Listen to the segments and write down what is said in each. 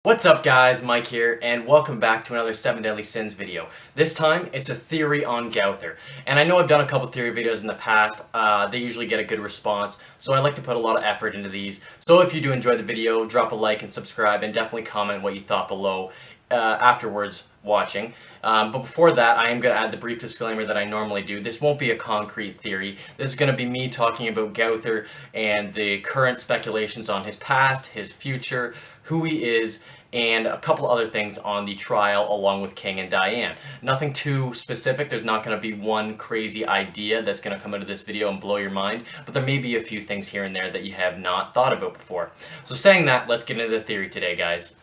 What's up guys, Mike here, and welcome back to another 7 Deadly Sins video. This time, it's a theory on Gowther. And I know I've done a couple theory videos in the past, they usually get a good response, so I like to put a lot of effort into these. So if you do enjoy the video, drop a like and subscribe, and definitely comment what you thought below afterwards watching. But before that, I am going to add the brief disclaimer that I normally do. This won't be a concrete theory. This is going to be me talking about Gowther and the current speculations on his past, his future, who he is, and a couple other things on the trial along with King and Diane. Nothing too specific. There's not going to be one crazy idea that's going to come out of this video and blow your mind, but there may be a few things here and there that you have not thought about before. So saying that, let's get into the theory today, guys.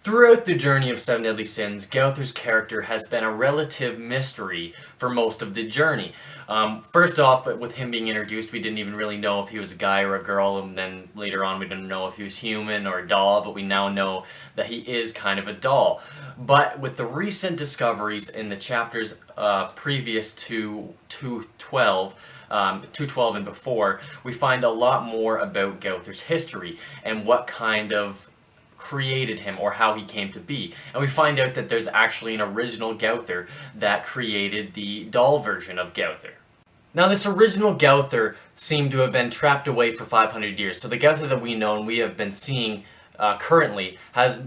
Throughout the journey of 7 Deadly Sins, Gowther's character has been a relative mystery for most of the journey. First off, with him being introduced, we didn't even really know if he was a guy or a girl, and then later on we didn't know if he was human or a doll, but we now know that he is kind of a doll. But with the recent discoveries in the chapters previous to 212, 212 and before, we find a lot more about Gowther's history and what kind of created him or how he came to be. And we find out that there's actually an original Gowther that created the doll version of Gowther. Now this original Gowther seemed to have been trapped away for 500 years, so the Gowther that we know and we have been seeing currently has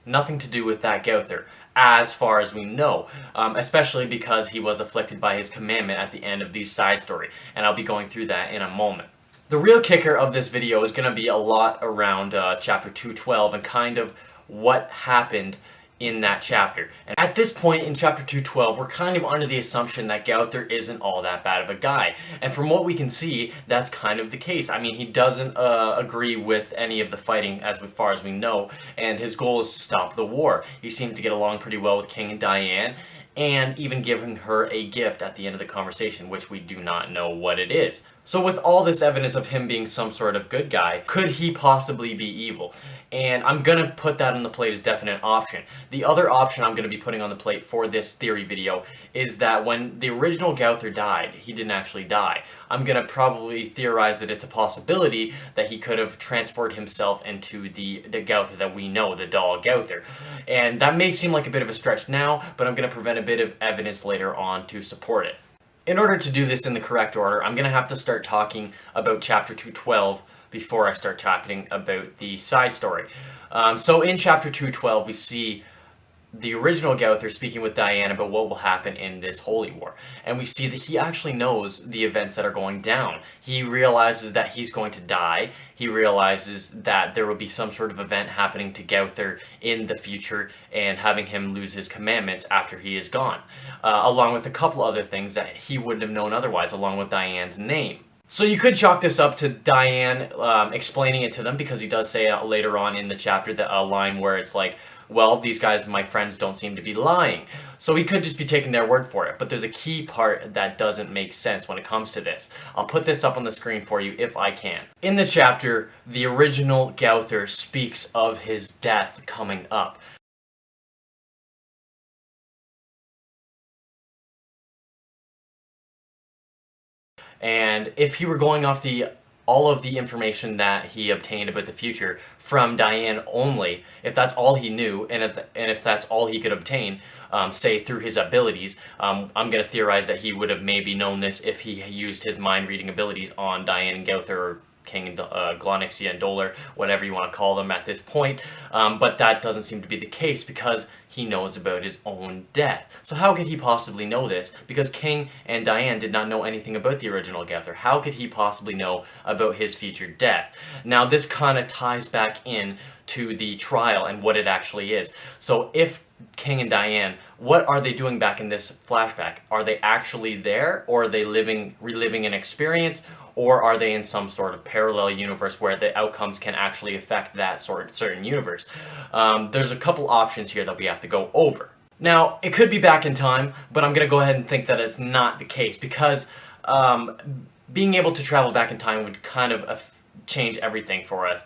nothing to do with that Gowther, as far as we know, especially because he was afflicted by his commandment at the end of the side story, and I'll be going through that in a moment. The real kicker of this video is going to be a lot around chapter 212 and kind of what happened in that chapter. And at this point in chapter 212, we're kind of under the assumption that Gowther isn't all that bad of a guy. And from what we can see, that's kind of the case. I mean, he doesn't agree with any of the fighting as far as we know, and his goal is to stop the war. He seemed to get along pretty well with King and Diane, and even giving her a gift at the end of the conversation, which we do not know what it is. So with all this evidence of him being some sort of good guy, could he possibly be evil? And I'm gonna put that on the plate as definite option. The other option I'm gonna be putting on the plate for this theory video is that when the original Gowther died, he didn't actually die. I'm gonna probably theorize that it's a possibility that he could have transferred himself into the Gowther that we know, the doll Gowther. And that may seem like a bit of a stretch now, but I'm gonna present a bit of evidence later on to support it. In order to do this in the correct order, I'm going to have to start talking about chapter 212 before I start talking about the side story. So in chapter 212, we see the original Gowther speaking with Diane about what will happen in this holy war. And we see that he actually knows the events that are going down. He realizes that he's going to die. He realizes that there will be some sort of event happening to Gowther in the future and having him lose his commandments after he is gone. Along with a couple other things that he wouldn't have known otherwise, along with Diane's name. So you could chalk this up to Diane explaining it to them, because he does say later on in the chapter that a line where it's like, well, these guys, my friends, don't seem to be lying. So he could just be taking their word for it. But there's a key part that doesn't make sense when it comes to this. I'll put this up on the screen for you if I can. In the chapter, the original Gowther speaks of his death coming up. And if he were going off all of the information that he obtained about the future from Diane only, if that's all he knew, and if that's all he could obtain, say through his abilities, I'm going to theorize that he would have maybe known this if he used his mind-reading abilities on Diane and Gowther, or King and Glonixia and Dolar, whatever you want to call them at this point, but that doesn't seem to be the case because he knows about his own death. So how could he possibly know this? Because King and Diane did not know anything about the original Gowther. How could he possibly know about his future death? Now this kind of ties back in to the trial and what it actually is. So if King and Diane, what are they doing back in this flashback? Are they actually there, or are they reliving an experience, or are they in some sort of parallel universe where the outcomes can actually affect that certain universe? There's a couple options here that we have to go over. Now, it could be back in time, but I'm going to go ahead and think that it's not the case, because being able to travel back in time would kind of change everything for us.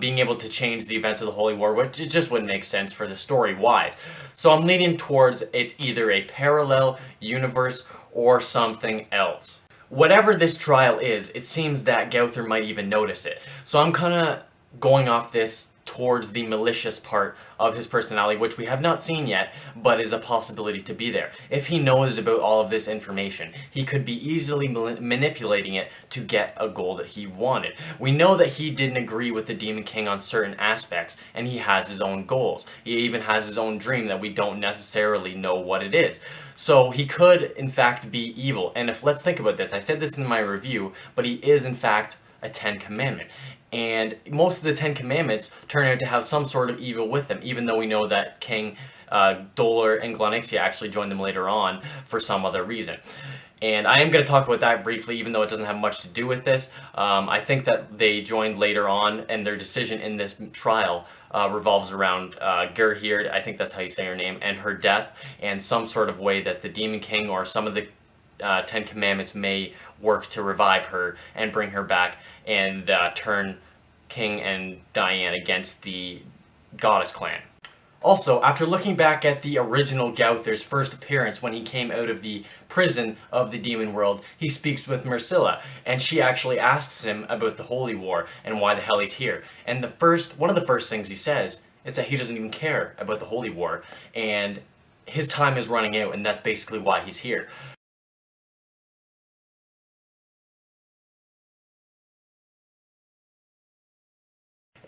Being able to change the events of the Holy War, which it just wouldn't make sense for the story wise. So I'm leaning towards it's either a parallel universe or something else. Whatever this trial is, it seems that Gowther might even notice it. So I'm kind of going off this towards the malicious part of his personality, which we have not seen yet, but is a possibility to be there. If he knows about all of this information, he could be easily manipulating it to get a goal that he wanted. We know that he didn't agree with the Demon King on certain aspects, and he has his own goals. He even has his own dream that we don't necessarily know what it is. So he could, in fact, be evil. And if let's think about this, I said this in my review, but he is, in fact, a 10 Commandment. And most of the 10 Commandments turn out to have some sort of evil with them, even though we know that King Gowther and Glonixia actually joined them later on for some other reason. And I am going to talk about that briefly, even though it doesn't have much to do with this. I think that they joined later on, and their decision in this trial revolves around Gowther, I think that's how you say her name, and her death, and some sort of way that the Demon King or some of the 10 Commandments may work to revive her and bring her back and turn King and Diane against the Goddess clan. Also, after looking back at the original Gowther's first appearance when he came out of the prison of the demon world, he speaks with Myrcilla, and she actually asks him about the Holy War and why the hell he's here. And one of the first things he says is that he doesn't even care about the Holy War, and his time is running out, and that's basically why he's here.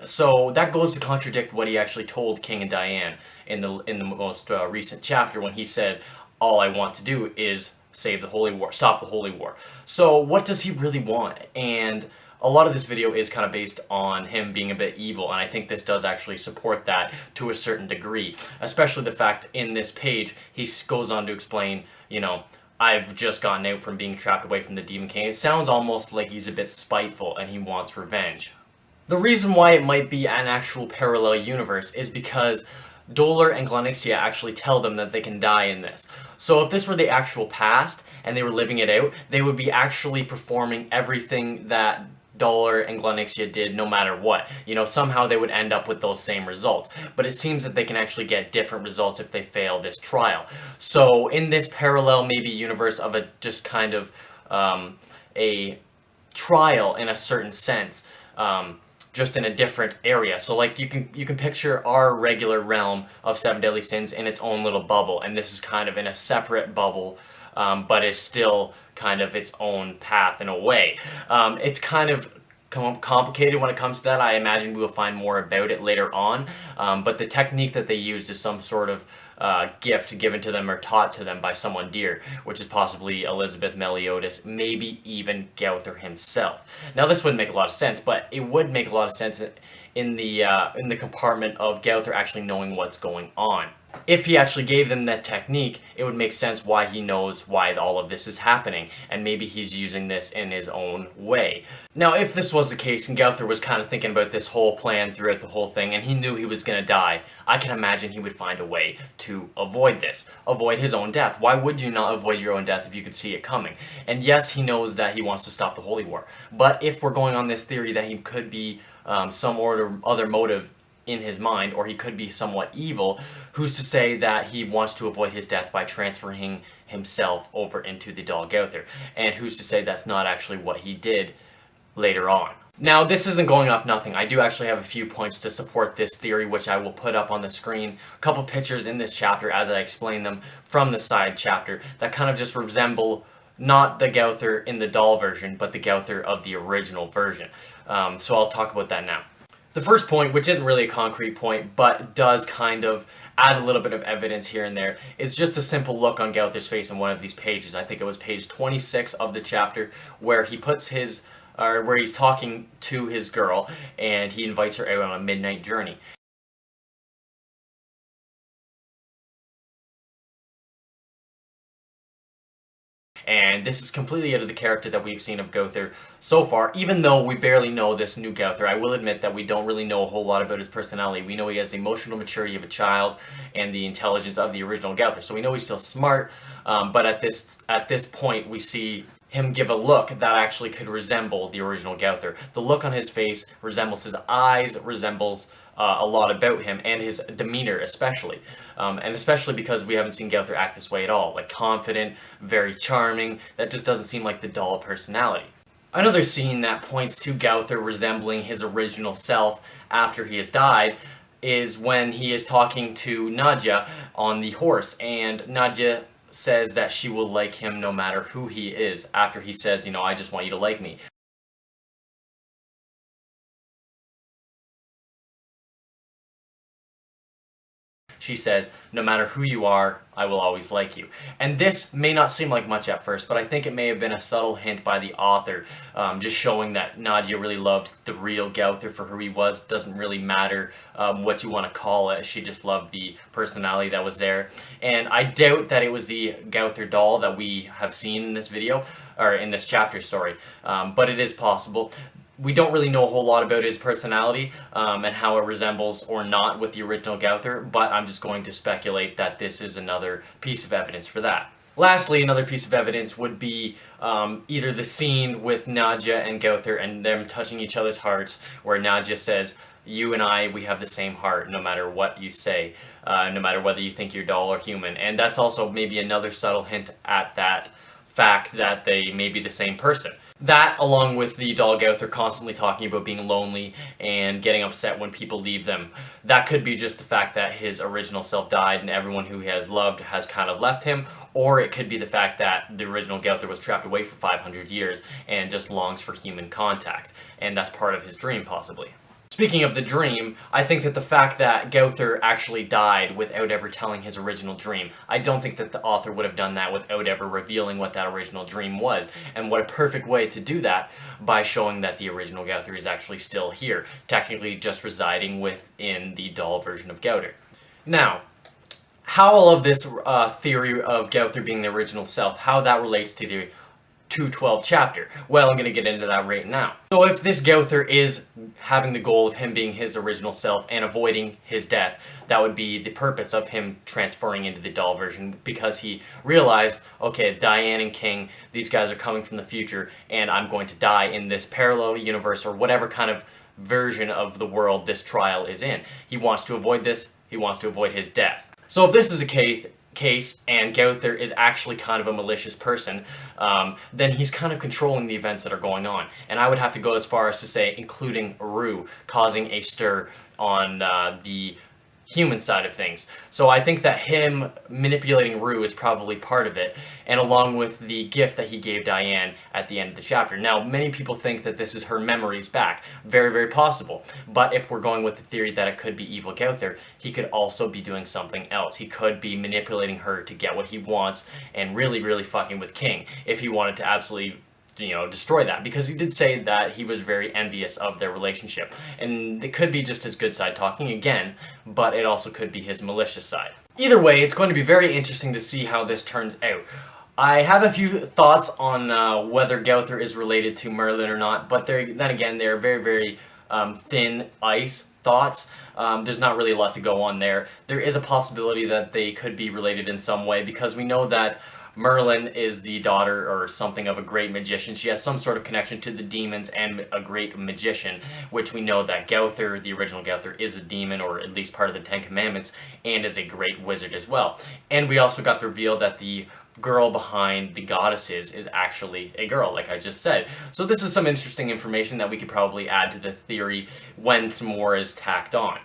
So that goes to contradict what he actually told King and Diane in the most recent chapter when he said, all I want to do is save the Holy War, stop the Holy War. So what does he really want? And a lot of this video is kind of based on him being a bit evil, and I think this does actually support that to a certain degree, especially the fact in this page he goes on to explain, you know, I've just gotten out from being trapped away from the Demon King. It sounds almost like he's a bit spiteful and he wants revenge. The reason why it might be an actual parallel universe is because Gowther and Glonixia actually tell them that they can die in this. So if this were the actual past and they were living it out, they would be actually performing everything that Gowther and Glonixia did no matter what. You know, somehow they would end up with those same results. But it seems that they can actually get different results if they fail this trial. So in this parallel maybe universe of a just kind of a trial in a certain sense, just in a different area. So like you can picture our regular realm of Seven Deadly Sins in its own little bubble, and this is kind of in a separate bubble, but is still kind of its own path in a way. It's kind of complicated when it comes to that. I imagine we will find more about it later on, but the technique that they used is some sort of gift given to them or taught to them by someone dear, which is possibly Elizabeth Meliodas, maybe even Gowther himself. Now this wouldn't make a lot of sense, but it would make a lot of sense in the compartment of Gowther actually knowing what's going on. If he actually gave them that technique, it would make sense why he knows why all of this is happening, and maybe he's using this in his own way. Now, if this was the case, and Gowther was kind of thinking about this whole plan throughout the whole thing, and he knew he was going to die, I can imagine he would find a way to avoid this, avoid his own death. Why would you not avoid your own death if you could see it coming? And yes, he knows that he wants to stop the Holy War, but if we're going on this theory that he could be some other motive in his mind, or he could be somewhat evil, who's to say that he wants to avoid his death by transferring himself over into the doll Gowther? And who's to say that's not actually what he did later on? Now, this isn't going off nothing. I do actually have a few points to support this theory, which I will put up on the screen. A couple pictures in this chapter as I explain them from the side chapter that kind of just resemble not the Gowther in the doll version, but the Gowther of the original version. So I'll talk about that now. The first point, which isn't really a concrete point, but does kind of add a little bit of evidence here and there, is just a simple look on Gowther's face in one of these pages. I think it was page 26 of the chapter, where he puts where he's talking to his girl, and he invites her out on a midnight journey. And this is completely out of the character that we've seen of Gowther so far, even though we barely know this new Gowther. I will admit that we don't really know a whole lot about his personality. We know he has the emotional maturity of a child and the intelligence of the original Gowther, so we know he's still smart, but at this point we see him give a look that actually could resemble the original Gowther. The look on his face resembles his eyes, resembles a lot about him, and his demeanor especially. And especially because we haven't seen Gowther act this way at all. Like, confident, very charming. That just doesn't seem like the doll personality. Another scene that points to Gowther resembling his original self after he has died is when he is talking to Nadia on the horse, and Nadia says that she will like him no matter who he is, after he says, you know, I just want you to like me. She says, no matter who you are, I will always like you. And this may not seem like much at first, but I think it may have been a subtle hint by the author, just showing that Nadia really loved the real Gowther for who he was. Doesn't really matter what you want to call it. She just loved the personality that was there. And I doubt that it was the Gowther doll that we have seen in this video, or in this chapter, sorry. But it is possible. We don't really know a whole lot about his personality and how it resembles or not with the original Gowther, but I'm just going to speculate that this is another piece of evidence for that. Lastly, another piece of evidence would be either the scene with Nadia and Gowther and them touching each other's hearts, where Nadia says, you and I, we have the same heart, no matter what you say, no matter whether you think you're doll or human. And that's also maybe another subtle hint at that fact that they may be the same person. That, along with the doll Gowther constantly talking about being lonely and getting upset when people leave them, that could be just the fact that his original self died and everyone who he has loved has kind of left him, or it could be the fact that the original Gowther was trapped away for 500 years and just longs for human contact, and that's part of his dream, possibly. Speaking of the dream, I think that the fact that Gowther actually died without ever telling his original dream, I don't think that the author would have done that without ever revealing what that original dream was. And what a perfect way to do that, by showing that the original Gowther is actually still here, technically just residing within the doll version of Gowther. Now, how all of this theory of Gowther being the original self, how that relates to the 212 chapter. Well, I'm going to get into that right now. So if this Gowther is having the goal of him being his original self and avoiding his death, that would be the purpose of him transferring into the doll version, because he realized, okay, Diane and King, these guys are coming from the future, and I'm going to die in this parallel universe, or whatever kind of version of the world this trial is in. He wants to avoid this. He wants to avoid his death. So if this is a case and Gowther is actually kind of a malicious person, then he's kind of controlling the events that are going on. And I would have to go as far as to say including Rue, causing a stir on the human side of things. So I think that him manipulating Rue is probably part of it, and along with the gift that he gave Diane at the end of the chapter. Now, many people think that this is her memories back. Very, very possible. But if we're going with the theory that it could be evil Gowther, he could also be doing something else. He could be manipulating her to get what he wants, and really, really fucking with King, if he wanted to absolutely, you know, destroy that, because he did say that he was very envious of their relationship. And it could be just his good side talking again, but it also could be his malicious side. Either way, it's going to be very interesting to see how this turns out. I have a few thoughts on whether Gowther is related to Merlin or not, but then again, they're very, very thin ice thoughts. There's not really a lot to go on there. There is a possibility that they could be related in some way, because we know that Merlin is the daughter or something of a great magician. She has some sort of connection to the demons and a great magician, which we know that Gowther, the original Gowther, is a demon, or at least part of the Ten Commandments, and is a great wizard as well. And we also got the reveal that the girl behind the goddesses is actually a girl, like I just said. So this is some interesting information that we could probably add to the theory when some more is tacked on.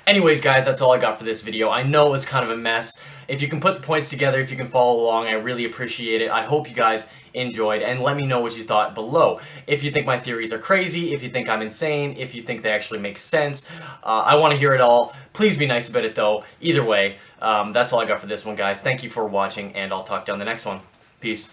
Anyways, guys, that's all I got for this video. I know it was kind of a mess. If you can put the points together, if you can follow along, I really appreciate it. I hope you guys enjoyed, and let me know what you thought below. If you think my theories are crazy, if you think I'm insane, if you think they actually make sense, I want to hear it all. Please be nice about it, though. Either way, that's all I got for this one, guys. Thank you for watching, and I'll talk to you on the next one. Peace.